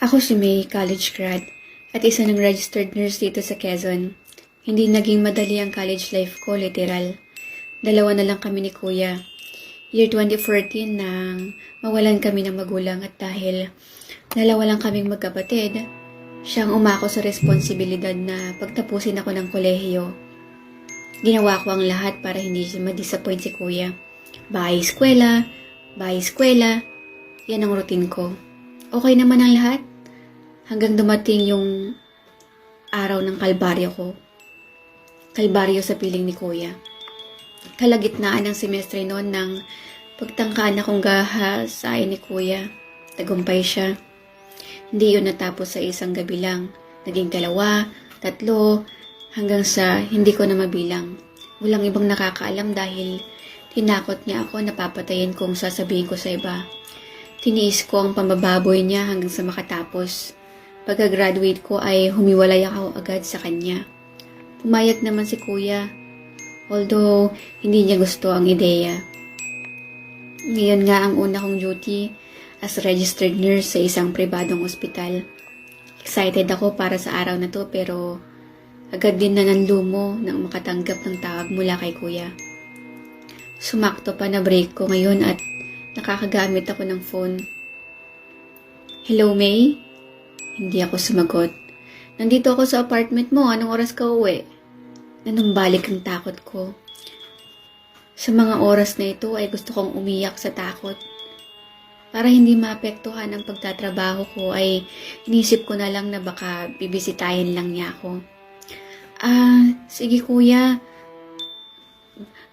Ako si May, college grad, at isa ng registered nurse dito sa Quezon. Hindi naging madali ang college life ko, literal. Dalawa na lang kami ni Kuya. Year 2014 nang mawalan kami ng magulang at dahil dalawa lang kaming magkapatid, siyang umako sa responsibilidad na pagtapusin ako ng kolehiyo. Ginawa ko ang lahat para hindi siya ma-disappoint si Kuya. Bahay-eskwela, bahay-eskwela, yan ang routine ko. Okay naman ang lahat hanggang dumating yung araw ng kalbaryo ko. Kalbaryo sa piling ni Kuya. Kalagitnaan ng semestre noon nang pagtangkaan akong gahasain ni Kuya. Tagumpay siya. Hindi yun natapos sa isang gabi lang. Naging 2, 3, hanggang sa hindi ko na mabilang. Walang ibang nakakaalam dahil tinakot niya ako na papatayin kung sasabihin ko sa iba. Tiniis ko ang pambababoy niya hanggang sa makatapos. Pagka-graduate ko ay humiwalay ako agad sa kanya. Pumayag naman si Kuya, although hindi niya gusto ang ideya. Ngayon nga ang una kong duty as registered nurse sa isang pribadong ospital. Excited ako para sa araw na to pero agad din na nanlumo nang makatanggap ng tawag mula kay Kuya. Sumakto pa na break ko ngayon at nakakagamit ako ng phone. Hello, May? Hindi ako sumagot. Nandito ako sa apartment mo. Anong oras ka uwi? Nanumbalik ang takot ko. Sa mga oras na ito ay gusto kong umiyak sa takot. Para hindi maapektuhan ang pagtatrabaho ko ay inisip ko na lang na baka bibisitahin lang niya ako. Sige Kuya.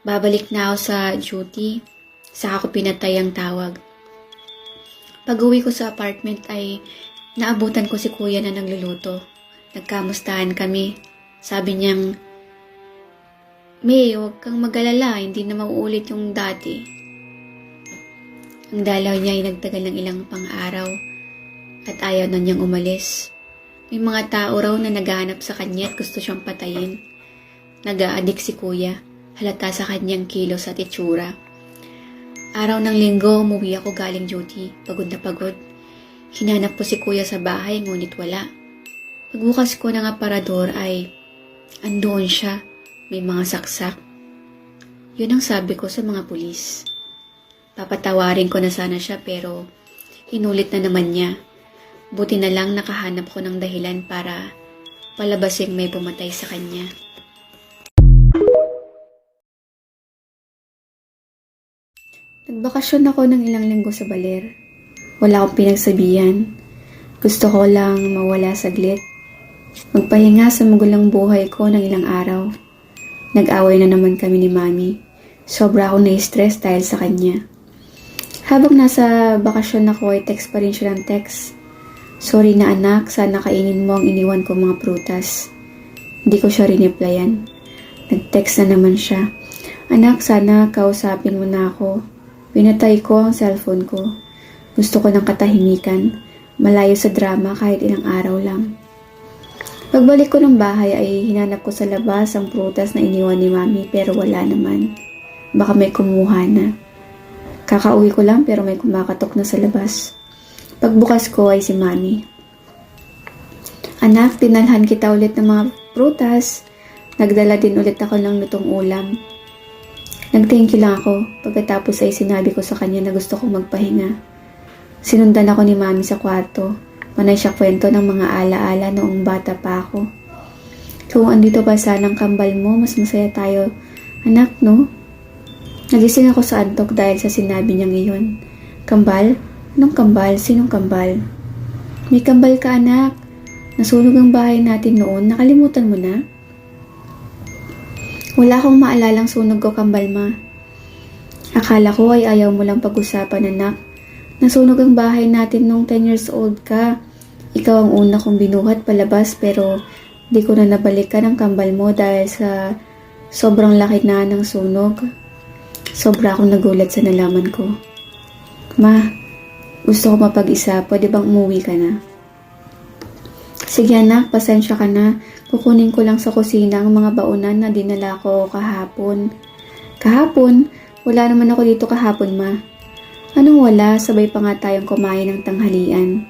Babalik na ako sa duty. Saka ko pinatay ang tawag. Pag-uwi ko sa apartment ay naabutan ko si Kuya na nagluluto. Nagkamustahan kami. Sabi niyang, May, huwag kang mag-alala, hindi na mauulit yung dati. Ang dalaw niya ay nagtagal ng ilang pang-araw at ayaw na niyang umalis. May mga tao raw na naghahanap sa kanya at gusto siyang patayin. Nag-a-addict si Kuya, halata sa kanyang kilos at itsura. Araw ng linggo, umuwi ako galing duty, pagod na pagod. Hinanap ko si Kuya sa bahay, ngunit wala. Pagbukas ko ng aparador ay andoon siya. May mga saksak. Yun ang sabi ko sa mga pulis. Papatawarin ko na sana siya pero inulit na naman niya. Buti na lang nakahanap ko ng dahilan para palabasing may pumatay sa kanya. Nagbakasyon ako ng ilang linggo sa Baler. Wala akong pinagsabihan. Gusto ko lang mawala saglit. Magpahinga sa magulang buhay ko ng ilang araw. Nag-away na naman kami ni Mami. Sobra akong na-stress dahil sa kanya. Habang nasa bakasyon ako ay text pa rin siya ng text. Sorry na anak, sana kainin mo ang iniwan ko mga prutas. Hindi ko siya rin-replyan. Nag-text na naman siya. Anak, sana kausapin mo na ako. Pinatay ko ang cellphone ko. Gusto ko ng katahimikan. Malayo sa drama kahit ilang araw lang. Pagbalik ko ng bahay ay hinanap ko sa labas ang prutas na iniwan ni Mami pero wala naman. Baka may kumuha na. Kakauwi ko lang pero may kumakatok na sa labas. Pagbukas ko ay si Mami. Anak, tinalhan kita ulit ng mga prutas. Nagdala din ulit ako ng lutong ulam. Nag-thank you lang ako. Pagkatapos ay sinabi ko sa kanya na gusto kong magpahinga. Sinundan ako ni Mami sa kwarto. Panay siya kwento ng mga alaala noong bata pa ako. Kung andito pa sana ang kambal mo, mas masaya tayo. Anak, no? Nagising ako sa antok dahil sa sinabi niyang iyon. Kambal? Anong kambal? Sinong kambal? May kambal ka, anak. Nasunog ang bahay natin noon. Nakalimutan mo na? Wala akong maalalang sunog ko, kambal ma. Akala ko ay ayaw mo lang pag-usapan, anak. Nasunog ang bahay natin nung 10 years old ka. Ikaw ang una kong binuhat palabas pero di ko na nabalikan ang kambal mo dahil sa sobrang laki na ng sunog. Sobra akong nagulat sa nalaman ko. Ma, gusto ko mapag-isa. Pwede bang umuwi ka na? Sige anak, pasensya ka na. Kukunin ko lang sa kusina ang mga baunan na dinala ko kahapon. Kahapon? Wala naman ako dito kahapon, ma. Anong wala? Sabay pa nga tayong kumain ng tanghalian.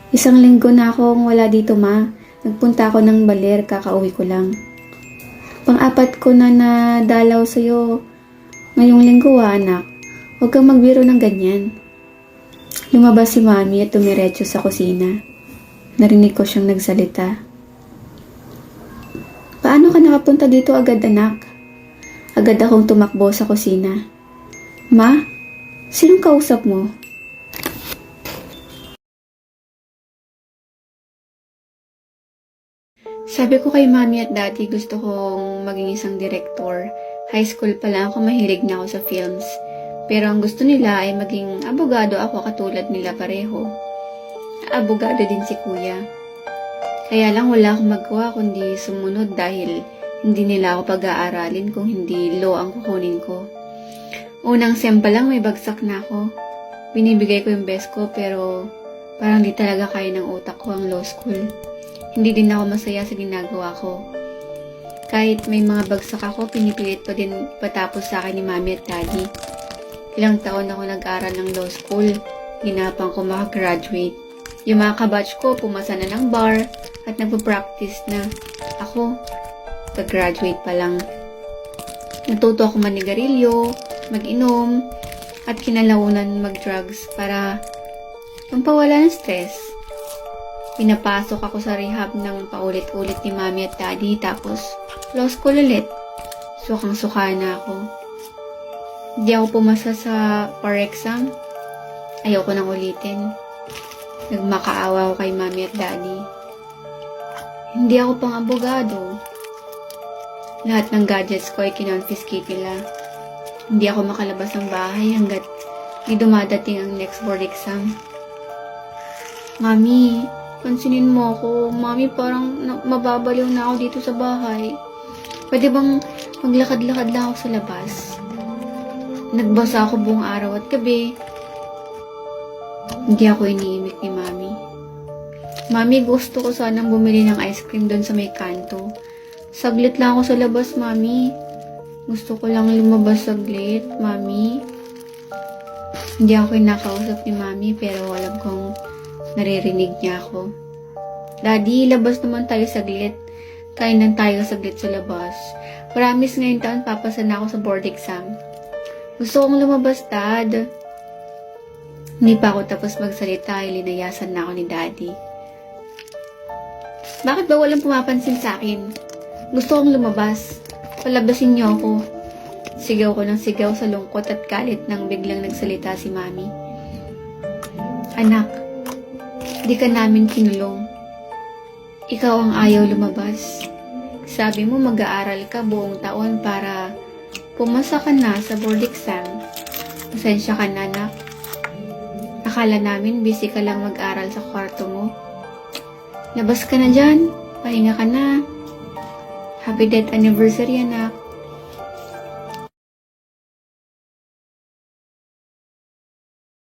Isang linggo na akong wala dito, ma. Nagpunta ako ng Baler, kakauwi ko lang. Pang-apat ko na nadalaw sa'yo ngayong linggo, anak. Huwag kang magbiro ng ganyan. Lumabas si mami at tumiretso sa kusina. Narinig ko siyang nagsalita. Paano ka nakapunta dito agad, anak? Agad akong tumakbo sa kusina. Ma, sinong kausap mo? Sabi ko kay mami at daddy gusto kong maging isang director. High school pa lang ako, mahilig na ako sa films. Pero ang gusto nila ay maging abogado ako katulad nila pareho. Abogado din si kuya. Kaya lang wala akong magawa kundi sumunod dahil hindi nila ako pag-aaralin kung hindi law ang kukunin ko. Unang sem pa lang may bagsak na ako. Binibigay ko yung best ko pero parang di talaga kaya ng utak ko ang law school. Hindi din ako masaya sa ginagawa ko. Kahit may mga bagsak ako, pinipilit pa din patapos sa akin ni mami at daddy. Ilang taon ako nag-aral ng law school. Hinapang ko makagraduate. Yung mga kabatch ko, pumasa na ng bar at nagpa-practice na. Ako, pag-graduate pa lang. Natuto ako manigarilyo, mag-inom, at kinalaunan mag-drugs para pampawala ng stress. Pinapasok ako sa rehab ng paulit-ulit ni mami at daddy, tapos law school ulit. Sukang-suka na ako. Hindi ako pumasa sa par exam. Ayoko nang ulitin. Nagmakaawa ako kay mami at daddy. Hindi ako pang abogado. Lahat ng gadgets ko ay kinonfiscate nila. Hindi ako makalabas ng bahay hanggat di dumadating ang next board exam. Mami, pansinin mo ako. Mami, parang mababaliw na ako dito sa bahay. Pwede bang maglakad-lakad lang ako sa labas? Nagbasa ako buong araw at gabi. Hindi ako iniimik ni mami. Mami, gusto ko sanang bumili ng ice cream doon sa may kanto. Saglit lang ako sa labas, mami. Gusto ko lang lumabas saglit, mami. Hindi ako kinakausap ni mami pero alam kong naririnig niya ako. Daddy, labas naman tayo saglit. Kainan tayo saglit sa labas. Promise ngayong taon papasa na ako sa board exam. Gusto kong lumabas, Dad. Hindi pa ako tapos magsalita ay linayasan na ako ni Daddy. Bakit ba walang pumapansin sa akin? Gusto kong lumabas. Palabasin niyo ako. Sigaw ko ng sigaw sa lungkot at galit nang biglang nagsalita si Mami. Anak, di ka namin kinulong. Ikaw ang ayaw lumabas. Sabi mo mag-aaral ka buong taon para pumasa ka na sa board exam. Pasensya ka na, anak. Akala namin busy ka lang mag-aral sa kwarto mo. Labas ka na dyan. Pahinga ka na. Happy death anniversary, anak.